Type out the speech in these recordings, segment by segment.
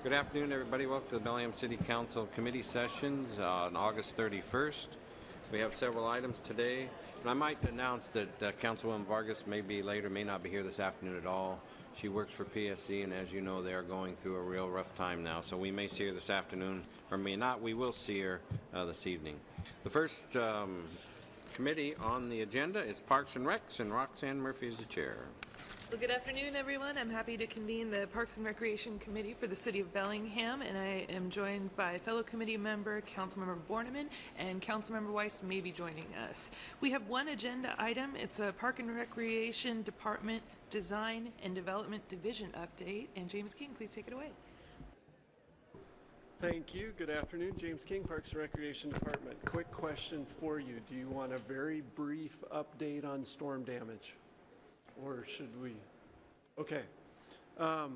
Good afternoon, everybody. Welcome to the Bellingham City Council Committee Sessions on August 31st. We have several items today, and I might announce that Councilwoman Vargas may be late or may not be here this afternoon at all. She works for PSC, and as you know, they are going through a real rough time now, so we may see her this afternoon, or may not. We will see her this evening. The first committee on the agenda is Parks and Recs, and Roxanne Murphy is the chair. Well, good afternoon, everyone. I'm happy to convene the Parks and Recreation Committee for the City of Bellingham, and I am joined by fellow committee member, Councilmember Borneman, and Councilmember Weiss may be joining us. We have one agenda item. It's a Park and Recreation Department Design and Development Division update, and James King, please take it away. Thank you. Good afternoon. James King, Parks and Recreation Department. Quick question for you. Do you want a very brief update on storm damage? Or should we? Okay. The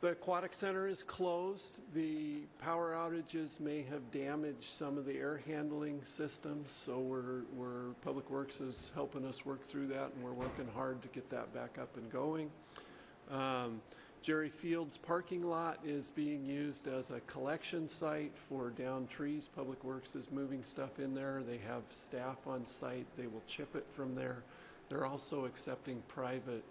Aquatic Center is closed. The power outages may have damaged some of the air handling systems, so Public Works is helping us work through that, and we're working hard to get that back up and going. Jerry Field's parking lot is being used as a collection site for downed trees. Public Works is moving stuff in there. They have staff on site. They will chip it from there. They're also accepting private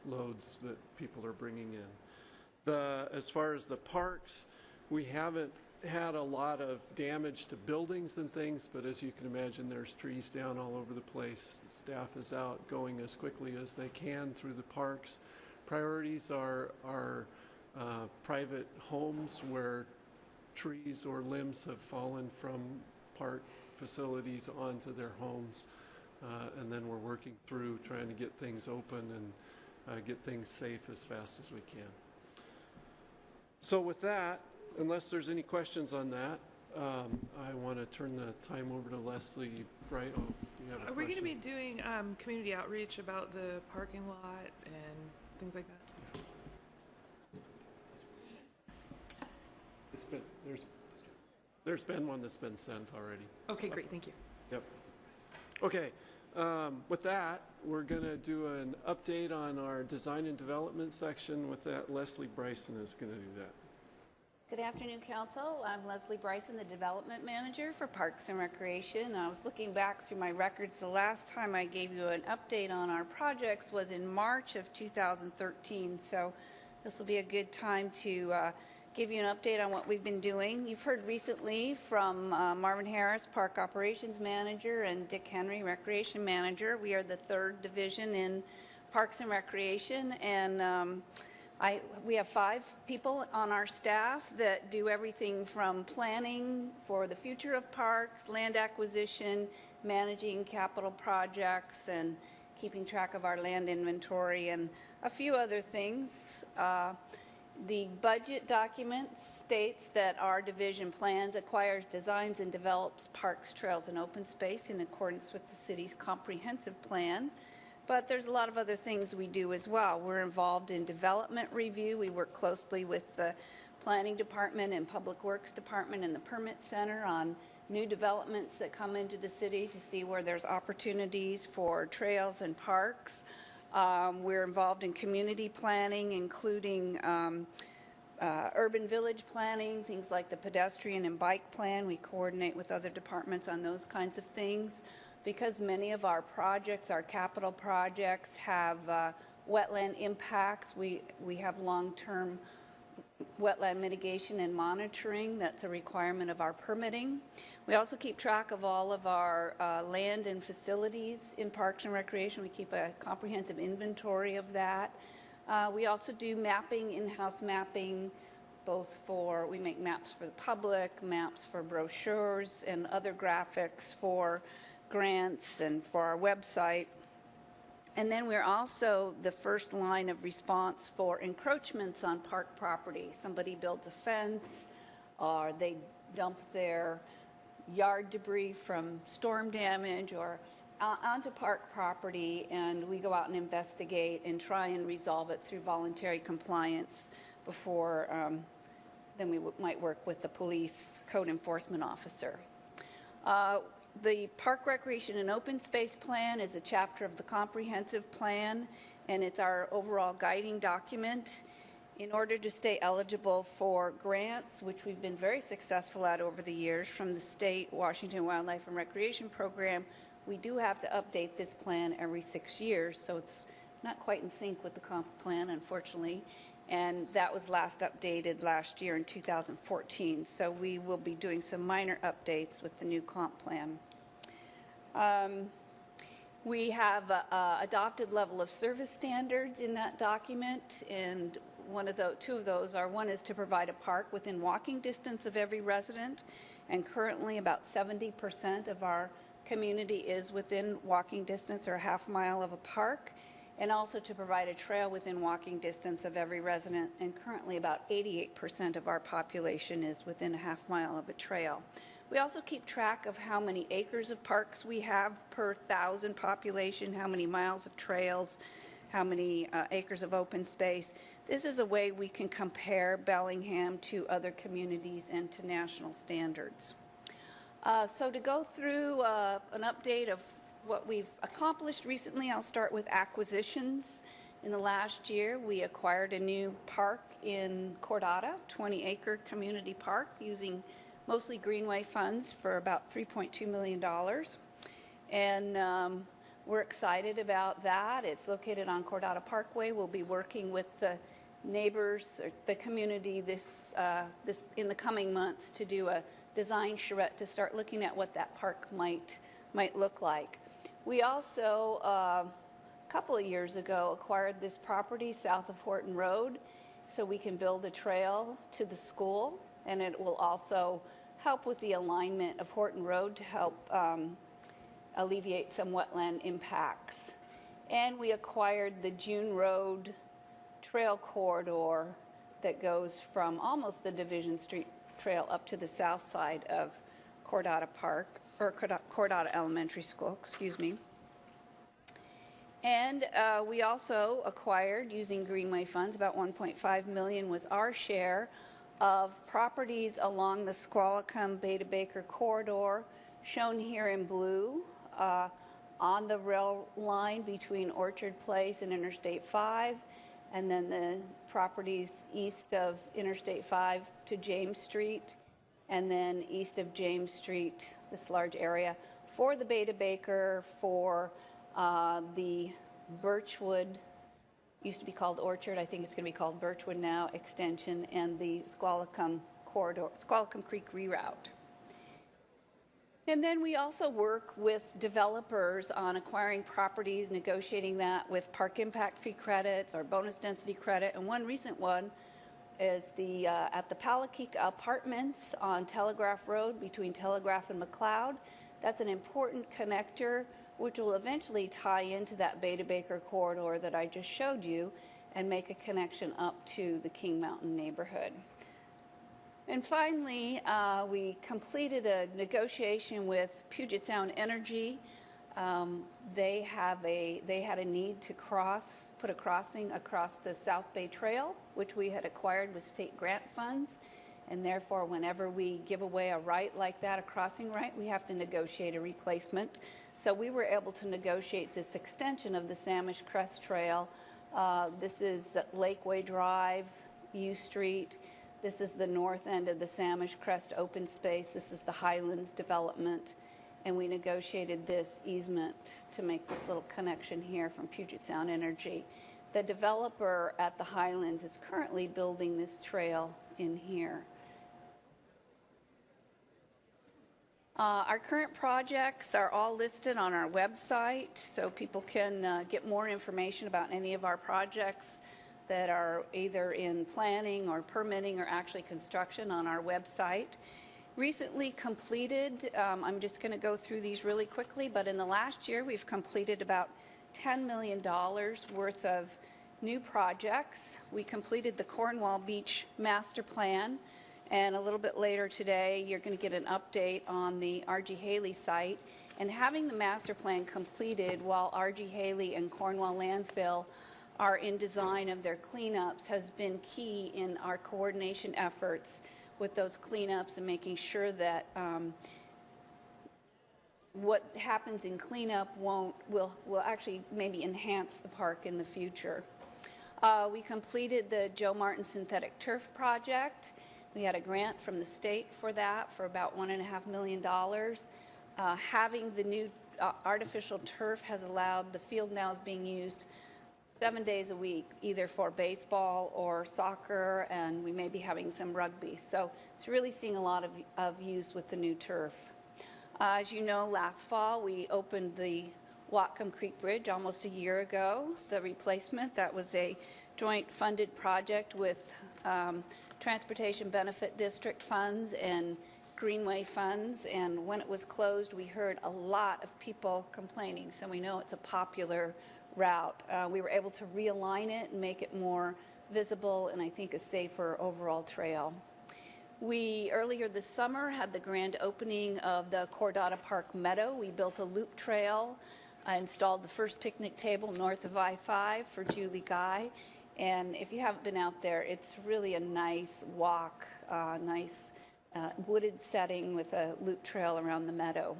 loads that people are bringing in. As far as the parks, we haven't had a lot of damage to buildings and things, but as you can imagine, there's trees down all over the place. Staff is out going as quickly as they can through the parks. Priorities are private homes where trees or limbs have fallen from park facilities onto their homes. And then we're working through trying to get things open and get things safe as fast as we can. So with that, unless there's any questions on that, I want to turn the time over to Leslie Bright. Oh, do you have a question? Are we going to be doing community outreach about the parking lot and things like that? It's been, there's been one that's been sent already. Okay, great. Thank you. Yep. Okay, with that, we're going to do an update on our design and development section. With that, Leslie Bryson is going to do that. Good afternoon, Council. I'm Leslie Bryson, the Development Manager for Parks and Recreation. I was looking back through my records. The last time I gave you an update on our projects was in March of 2013, so this will be a good time to give you an update on what we've been doing. You've heard recently from Marvin Harris, Park Operations Manager, and Dick Henry, Recreation Manager. We are the third division in Parks and Recreation, and we have 5 people on our staff that do everything from planning for the future of parks, land acquisition, managing capital projects, and keeping track of our land inventory, and a few other things. The budget document states that our division plans, acquires, designs, and develops parks, trails, and open space in accordance with the city's comprehensive plan. But there's a lot of other things we do as well. We're involved in development review. We work closely with the Planning Department and Public Works Department and the Permit Center on new developments that come into the city to see where there's opportunities for trails and parks. We're involved in community planning, including urban village planning, things like the pedestrian and bike plan. We coordinate with other departments on those kinds of things. Because many of our projects, our capital projects, have wetland impacts, we have long-term wetland mitigation and monitoring. That's a requirement of our permitting. We also keep track of all of our land and facilities in Parks and Recreation. We keep a comprehensive inventory of that. We also do mapping, in-house mapping, we make maps for the public, maps for brochures, and other graphics for grants and for our website. And then we're also the first line of response for encroachments on park property. Somebody builds a fence, or they dump their yard debris from storm damage or onto park property, and we go out and investigate and try and resolve it through voluntary compliance before then we might work with the police code enforcement officer. The Park Recreation and Open Space Plan is a chapter of the comprehensive plan, and it's our overall guiding document. In order to stay eligible for grants, which we've been very successful at over the years from the state Washington Wildlife and Recreation Program, we do have to update this plan every 6 years, so it's not quite in sync with the comp plan, unfortunately. And that was last updated last year in 2014. So we will be doing some minor updates with the new comp plan. We have adopted level of service standards in that document, and two of those are, one is to provide a park within walking distance of every resident, and currently about 70% of our community is within walking distance or a half mile of a park, and also to provide a trail within walking distance of every resident, and currently about 88% of our population is within a half mile of a trail. We also keep track of how many acres of parks we have per 1,000 population, how many miles of trails, how many acres of open space. This is a way we can compare Bellingham to other communities and to national standards. So to go through an update of what we've accomplished recently, I'll start with acquisitions. In the last year, we acquired a new park in Cordata, 20-acre community park, using mostly Greenway funds for about $3.2 million. And we're excited about that. It's located on Cordata Parkway. We'll be working with the neighbors, or the community in the coming months to do a design charrette to start looking at what that park might look like. We also, a couple of years ago, acquired this property south of Horton Road so we can build a trail to the school, and it will also help with the alignment of Horton Road to help alleviate some wetland impacts. And we acquired the June Road trail corridor that goes from almost the Division Street Trail up to the south side of Cordata Park, or Cordata Elementary School, excuse me. And we also acquired, using Greenway funds, about $1.5 million was our share of properties along the Squalicum Beta Baker corridor, shown here in blue, on the rail line between Orchard Place and Interstate 5, and then the properties east of Interstate 5 to James Street, and then east of James Street, this large area, for the Beta Baker, for the Birchwood, used to be called Orchard, I think it's going to be called Birchwood now, extension, and the Squalicum corridor, Squalicum Creek reroute. And then we also work with developers on acquiring properties, negotiating that with park impact fee credits or bonus density credit. And one recent one is at the Palakika Apartments on Telegraph Road between Telegraph and McLeod. That's an important connector which will eventually tie into that Beta Baker corridor that I just showed you and make a connection up to the King Mountain neighborhood. And finally, we completed a negotiation with Puget Sound Energy. They had a need to put a crossing across the South Bay Trail, which we had acquired with state grant funds. And therefore, whenever we give away a right like that, a crossing right, we have to negotiate a replacement. So we were able to negotiate this extension of the Samish Crest Trail. This is Lakeway Drive, U Street. This is the north end of the Samish Crest open space. This is the Highlands development. And we negotiated this easement to make this little connection here from Puget Sound Energy. The developer at the Highlands is currently building this trail in here. Our current projects are all listed on our website, so people can get more information about any of our projects that are either in planning or permitting or actually construction on our website. Recently completed, I'm just going to go through these really quickly, but in the last year we've completed about $10 million worth of new projects. We completed the Cornwall Beach Master Plan, and a little bit later today you're going to get an update on the R.G. Haley site. And having the master plan completed while R.G. Haley and Cornwall Landfill are in design of their cleanups has been key in our coordination efforts with those cleanups and making sure that what happens in cleanup will actually maybe enhance the park in the future. We completed the Joe Martin Synthetic Turf Project. We had a grant from the state for that for about $1.5 million. Having the new artificial turf has allowed, the field now is being used 7 days a week, either for baseball or soccer, and we may be having some rugby. So it's really seeing a lot of use with the new turf. As you know, last fall we opened the Whatcom Creek Bridge almost a year ago, the replacement. That was a joint funded project with Transportation Benefit District funds and Greenway funds, and when it was closed we heard a lot of people complaining, so we know it's a popular route. We were able to realign it and make it more visible and I think a safer overall trail. We, earlier this summer, had the grand opening of the Cordata Park Meadow. We built a loop trail. I installed the first picnic table north of I-5 for Julie Guy. And if you haven't been out there, it's really a nice walk, nice wooded setting with a loop trail around the meadow.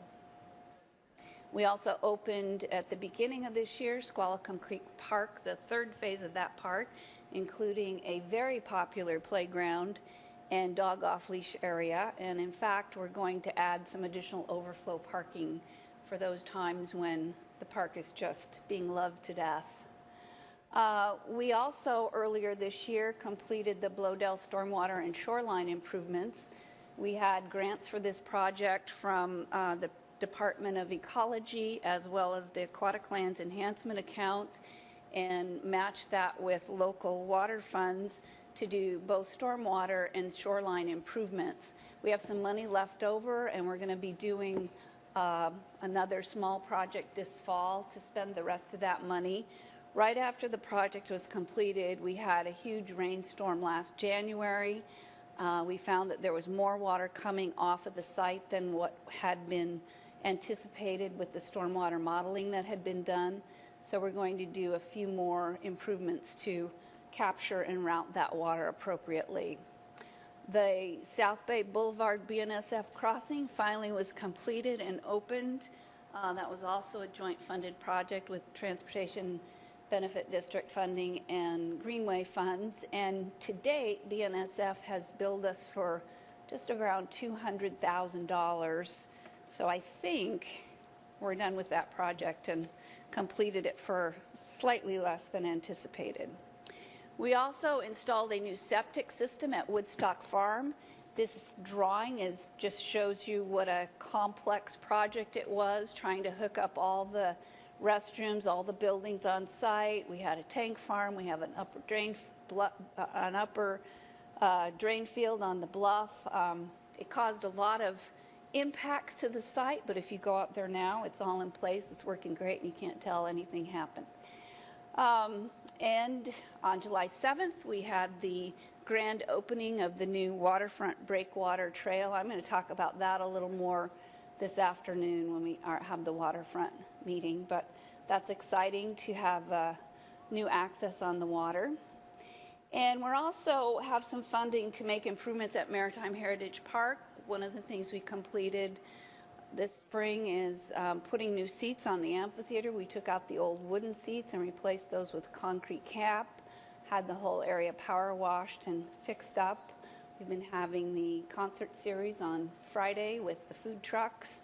We also opened at the beginning of this year Squalicum Creek Park, the third phase of that park, including a very popular playground and dog off-leash area. And in fact, we're going to add some additional overflow parking for those times when the park is just being loved to death. We also, earlier this year, completed the Blodell stormwater and shoreline improvements. We had grants for this project from the Department of Ecology as well as the Aquatic Lands Enhancement Account, and matched that with local water funds to do both stormwater and shoreline improvements. We have some money left over, and we're going to be doing another small project this fall to spend the rest of that money. Right after the project was completed, we had a huge rainstorm last January. We found that there was more water coming off of the site than what had been anticipated with the stormwater modeling that had been done. So we're going to do a few more improvements to capture and route that water appropriately. The South Bay Boulevard BNSF crossing finally was completed and opened. That was also a joint funded project with Transportation Benefit District funding and Greenway funds. And to date, BNSF has billed us for just around $200,000. So I think we're done with that project and completed it for slightly less than anticipated. We also installed a new septic system at Woodstock Farm. This drawing just shows you what a complex project it was, trying to hook up all the restrooms, all the buildings on site. We had a tank farm. We have an upper drain field on the bluff. It caused a lot of impacts to the site, but if you go out there now, it's all in place. It's working great, and you can't tell anything happened. And on July 7th, we had the grand opening of the new waterfront breakwater trail. I'm going to talk about that a little more this afternoon when we have the waterfront meeting, but that's exciting to have new access on the water. And we're also have some funding to make improvements at Maritime Heritage Park. One of the things we completed this spring is putting new seats on the amphitheater. We took out the old wooden seats and replaced those with concrete cap, had the whole area power washed and fixed up. We've been having the concert series on Friday with the food trucks,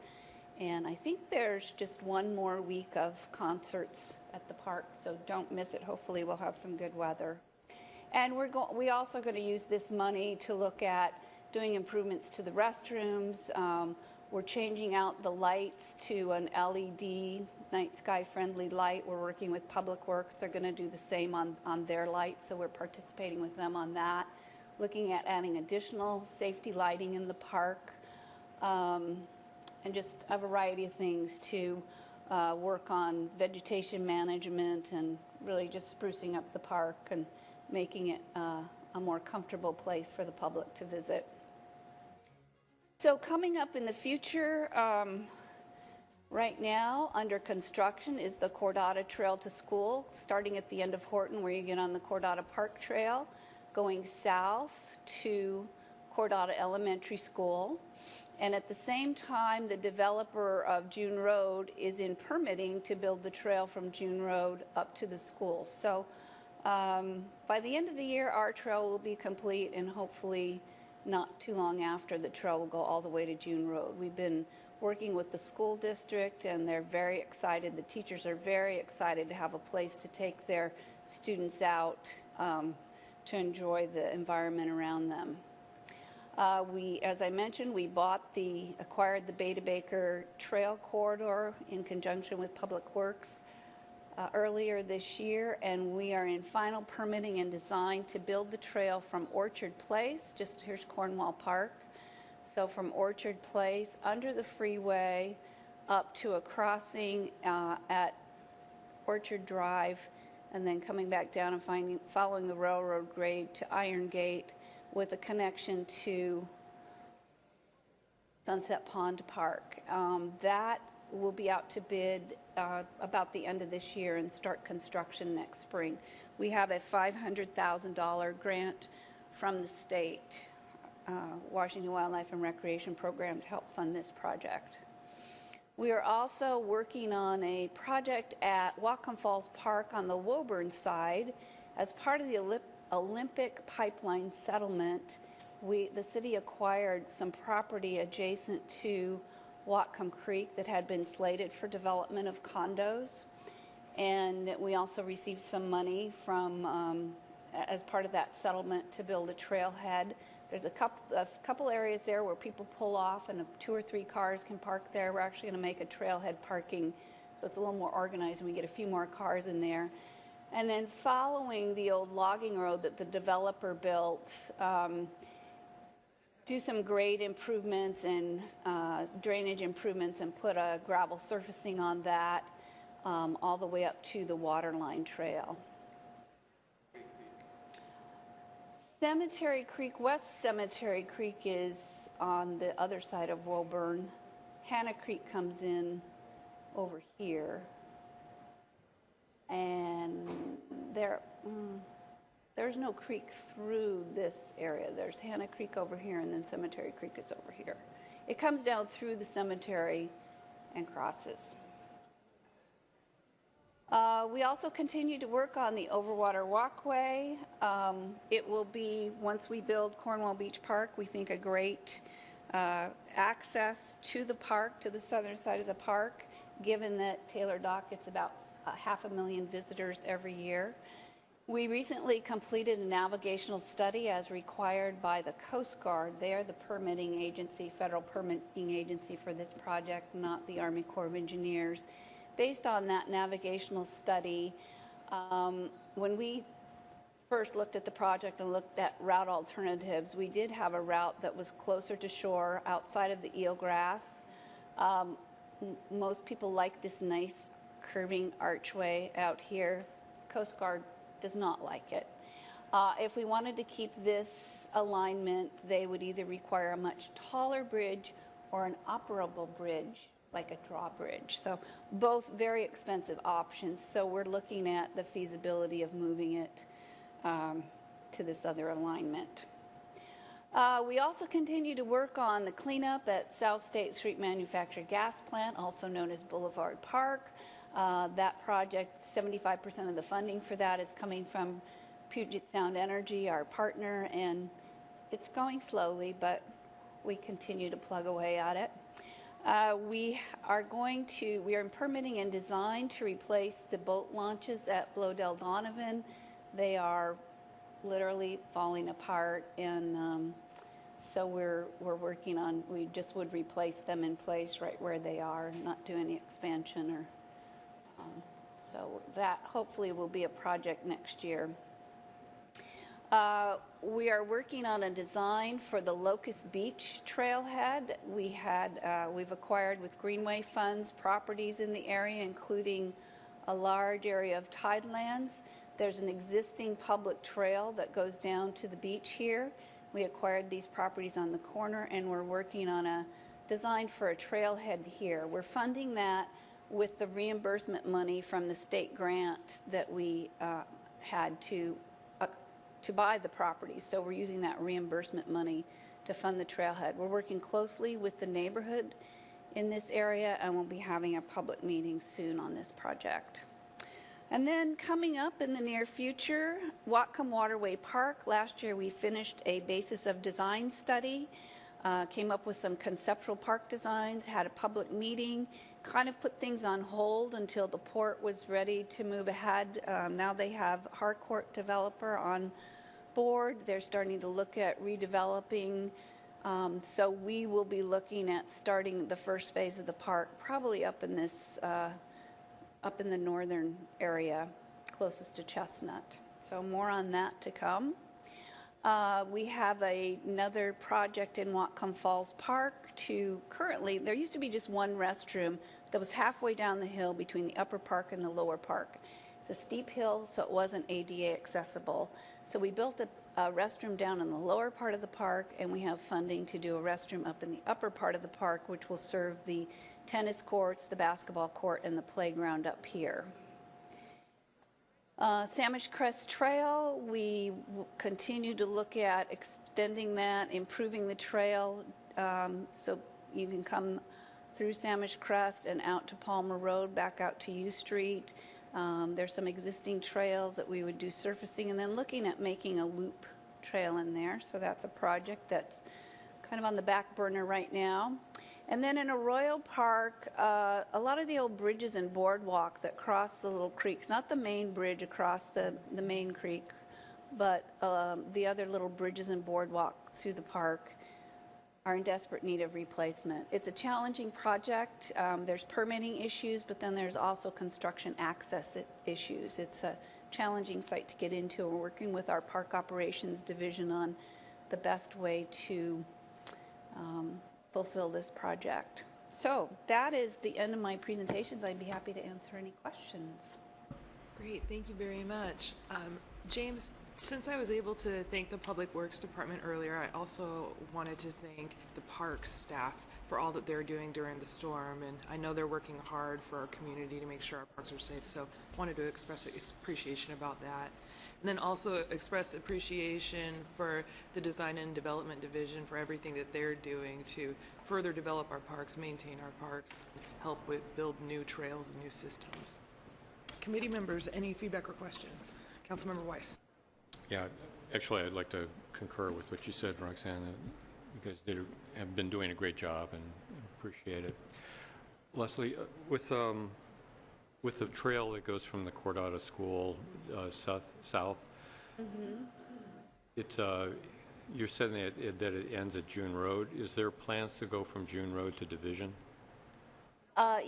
and I think there's just one more week of concerts at the park, so don't miss it. Hopefully we'll have some good weather. And we're also going to use this money to look at doing improvements to the restrooms. We're changing out the lights to an LED night sky friendly light. We're working with Public Works. They're going to do the same on their lights, so we're participating with them on that. Looking at adding additional safety lighting in the park, and just a variety of things to work on vegetation management and really just sprucing up the park and making it a more comfortable place for the public to visit. So coming up in the future, right now under construction is the Cordata Trail to School, starting at the end of Horton where you get on the Cordata Park Trail, going south to Cordata Elementary School. And at the same time, the developer of June Road is in permitting to build the trail from June Road up to the school. So By the end of the year, our trail will be complete, and hopefully not too long after, the trail will go all the way to June Road. We've been working with the school district, and they're very excited. The teachers are very excited to have a place to take their students out to enjoy the environment around them. As I mentioned, we acquired the Beta Baker Trail Corridor in conjunction with Public Works earlier this year, and we are in final permitting and design to build the trail from Orchard Place, just here's Cornwall Park, so from Orchard Place under the freeway up to a crossing at Orchard Drive, and then coming back down and following the railroad grade to Iron Gate with a connection to Sunset Pond Park. That will be out to bid about the end of this year and start construction next spring. We have a $500,000 grant from the state, Washington Wildlife and Recreation Program, to help fund this project. We are also working on a project at Whatcom Falls Park on the Woburn side. As part of the Olympic pipeline settlement, the city acquired some property adjacent to Whatcom Creek that had been slated for development of condos. And we also received some money from, as part of that settlement, to build a trailhead. There's a couple areas there where people pull off and 2 or 3 cars can park there. We're actually going to make a trailhead parking so it's a little more organized and we get a few more cars in there. And then following the old logging road that the developer built, do some grade improvements and drainage improvements and put a gravel surfacing on that all the way up to the Waterline Trail. Cemetery Creek, West Cemetery Creek is on the other side of Woburn. Hannah Creek comes in over here. And there's no creek through this area. There's Hannah Creek over here, and then Cemetery Creek is over here. It comes down through the cemetery and crosses. We also continue to work on the Overwater Walkway. It will be, once we build Cornwall Beach Park, we think a great access to the park, to the southern side of the park, given that Taylor Dock gets about 500,000 visitors every year. We recently completed a navigational study as required by the Coast Guard. They are the permitting agency, federal permitting agency for this project, not the Army Corps of Engineers. Based on that navigational study, when we first looked at the project and looked at route alternatives, we did have a route that was closer to shore outside of the eelgrass. Most people like this nice curving archway out here. Coast Guard does not like it. If we wanted to keep this alignment, they would either require a much taller bridge or an operable bridge, like a drawbridge. So both very expensive options. So we're looking at the feasibility of moving it to this other alignment. We also continue to work on the cleanup at South State Street Manufactured Gas Plant, also known as Boulevard Park. That project, 75% of the funding for that is coming from Puget Sound Energy, our partner, and it's going slowly, but we continue to plug away at it. We are in permitting and design to replace the boat launches at Blodell Donovan. They are literally falling apart, and so we're working on, we just would replace them in place right where they are, not do any expansion or, so that hopefully will be a project next year. We are working on a design for the Locust Beach trailhead. We've acquired with Greenway funds properties in the area, including a large area of tidelands. There's an existing public trail that goes down to the beach here. We acquired these properties on the corner, and we're working on a design for a trailhead here. We're funding that with the reimbursement money from the state grant that we had to buy the properties. So we're using that reimbursement money to fund the trailhead. We're working closely with the neighborhood in this area, and we'll be having a public meeting soon on this project. And then coming up in the near future, Whatcom Waterway Park. Last year we finished a basis of design study, came up with some conceptual park designs, had a public meeting, kind of put things on hold until the port was ready to move ahead. Now they have Harcourt developer on board. They're starting to look at redeveloping. So we will be looking at starting the first phase of the park, probably up in this up in the northern area, closest to Chestnut. So more on that to come. We have another project in Whatcom Falls Park currently, there used to be just one restroom that was halfway down the hill between the upper park and the lower park. It's a steep hill, so it wasn't ADA accessible. So we built a restroom down in the lower part of the park, and we have funding to do a restroom up in the upper part of the park, which will serve the tennis courts, the basketball court, and the playground up here. Samish Crest Trail, we continue to look at extending that, improving the trail, so you can come through Samish Crest and out to Palmer Road, back out to U Street. There's some existing trails that we would do surfacing, and then looking at making a loop trail in there. So that's a project that's kind of on the back burner right now. And then in Arroyo Park, a lot of the old bridges and boardwalk that cross the little creeks, not the main bridge across the main creek, but the other little bridges and boardwalk through the park are in desperate need of replacement. It's a challenging project. There's permitting issues, but then there's also construction access issues. It's a challenging site to get into. We're working with our park operations division on the best way to fulfill this project. So that is the end of my presentations. I'd be happy to answer any questions. Great, thank you very much. James, since I was able to thank the Public Works Department earlier, I also wanted to thank the parks staff for all that they're doing during the storm, and I know they're working hard for our community to make sure our parks are safe, so wanted to express appreciation about that. And then also express appreciation for the Design and Development Division for everything that they're doing to further develop our parks, maintain our parks, help with build new trails and new systems. Committee members, any feedback or questions? Councilmember Weiss. Yeah, actually, I'd like to concur with what you said, Roxanne. You guys have been doing a great job and appreciate it. Leslie, with the trail that goes from the Cordata School south, it's you're saying that it ends at June Road. Is there plans to go from June Road to Division?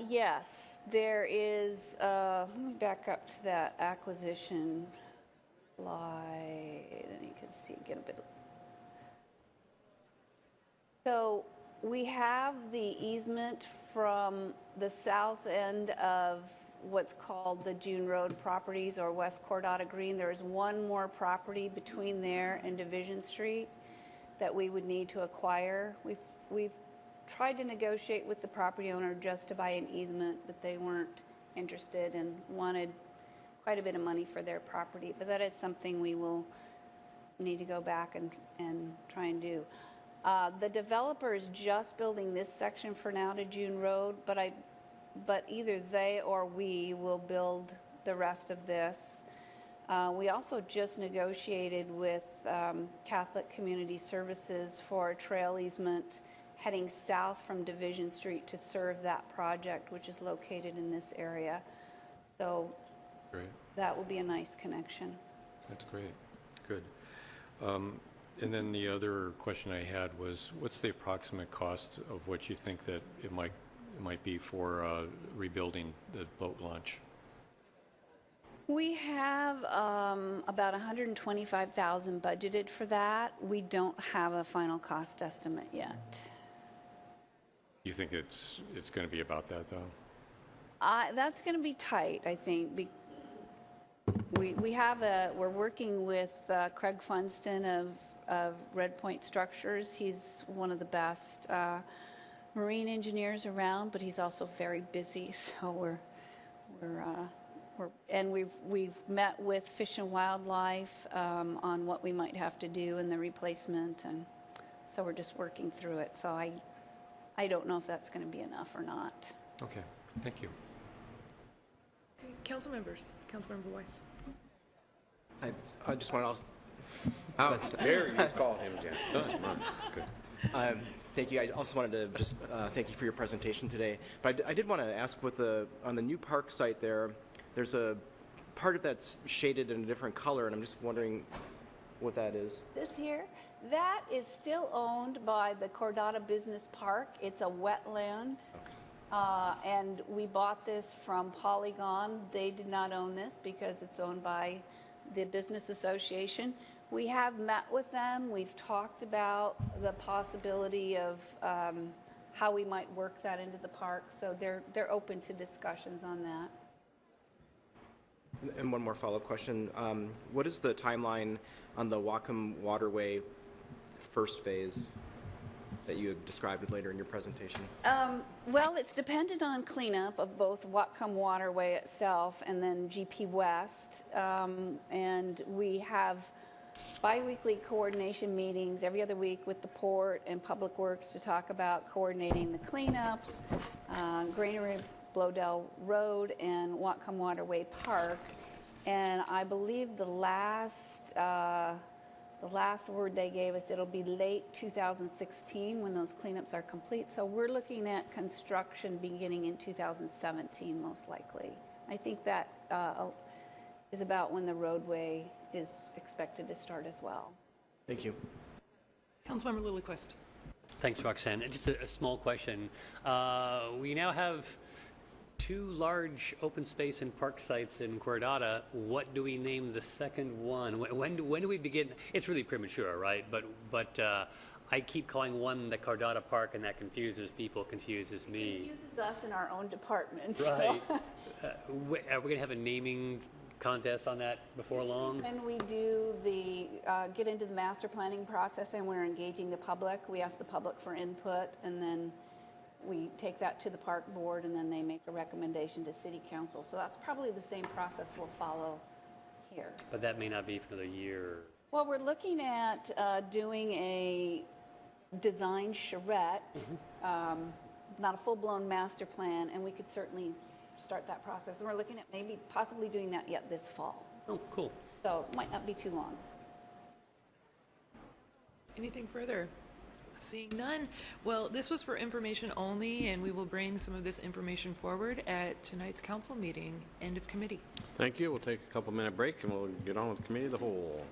Yes, there is. Let me back up to that acquisition slide, and you can see, get a bit of. So we have the easement from the south end of what's called the June Road properties, or West Cordata Green. There is one more property between there and Division Street that we would need to acquire. We've tried to negotiate with the property owner just to buy an easement, but they weren't interested and wanted quite a bit of money for their property. But that is something we will need to go back and try and do. The developer is just building this section for now to June Road, but either they or we will build the rest of this. We also just negotiated with Catholic Community Services for a trail easement heading south from Division Street to serve that project, which is located in this area. So Great. That will be a nice connection. That's great. Good. And then the other question I had was, what's the approximate cost of what you think that it might be for rebuilding the boat launch? We have about $125,000 budgeted for that. We don't have a final cost estimate yet. You think it's going to be about that, though? That's going to be tight, I think. We're working with Craig Funston of Red Point Structures. He's one of the best marine engineers around, but he's also very busy. So we've met with Fish and Wildlife on what we might have to do in the replacement, and so we're just working through it. So I don't know if that's going to be enough or not. Okay, thank you. Okay, Council members. Councilmember Weiss. I just want to also, How dare you call him Jen? Good. thank you. I also wanted to just thank you for your presentation today. But I did want to ask, on the new park site there's a part of that's shaded in a different color, and I'm just wondering what that is. This here, that is still owned by the Cordata Business Park. It's a wetland. And we bought this from Polygon. They did not own this because it's owned by the Business Association. We have met with them. We've talked about the possibility of how we might work that into the park. So they're open to discussions on that. And one more follow-up question. What is the timeline on the Whatcom Waterway first phase that you had described later in your presentation? Well, it's dependent on cleanup of both Whatcom Waterway itself and then GP West. And we have biweekly coordination meetings every other week with the port and Public Works to talk about coordinating the cleanups, Granary Blowdell Road and Whatcom Waterway Park. And I believe the last word they gave us, it'll be late 2016 when those cleanups are complete. So we're looking at construction beginning in 2017, most likely. I think that is about when the roadway is expected to start as well. Thank you. Councilmember Lilliquist. Thanks, Roxanne. Just a small question. We now have 2 large open space and park sites in Cordata. What do we name the second one? When do we begin? It's really premature, right? But I keep calling one the Cordata Park, and that confuses people, confuses me. It confuses us in our own department. Right. Are we going to have a naming contest on that before long? When we do get into the master planning process and we're engaging the public, we ask the public for input, and then we take that to the park board, and then they make a recommendation to city council. So that's probably the same process we'll follow here. But that may not be for another year. Well, we're looking at doing a design charrette, not a full-blown master plan, and we could certainly start that process. And we're looking at maybe possibly doing that yet this fall. Oh, cool. So it might not be too long. Anything further? Seeing none. Well, this was for information only, and we will bring some of this information forward at tonight's council meeting. End of committee. Thank you. We'll take a couple-minute break, and we'll get on with committee of the whole.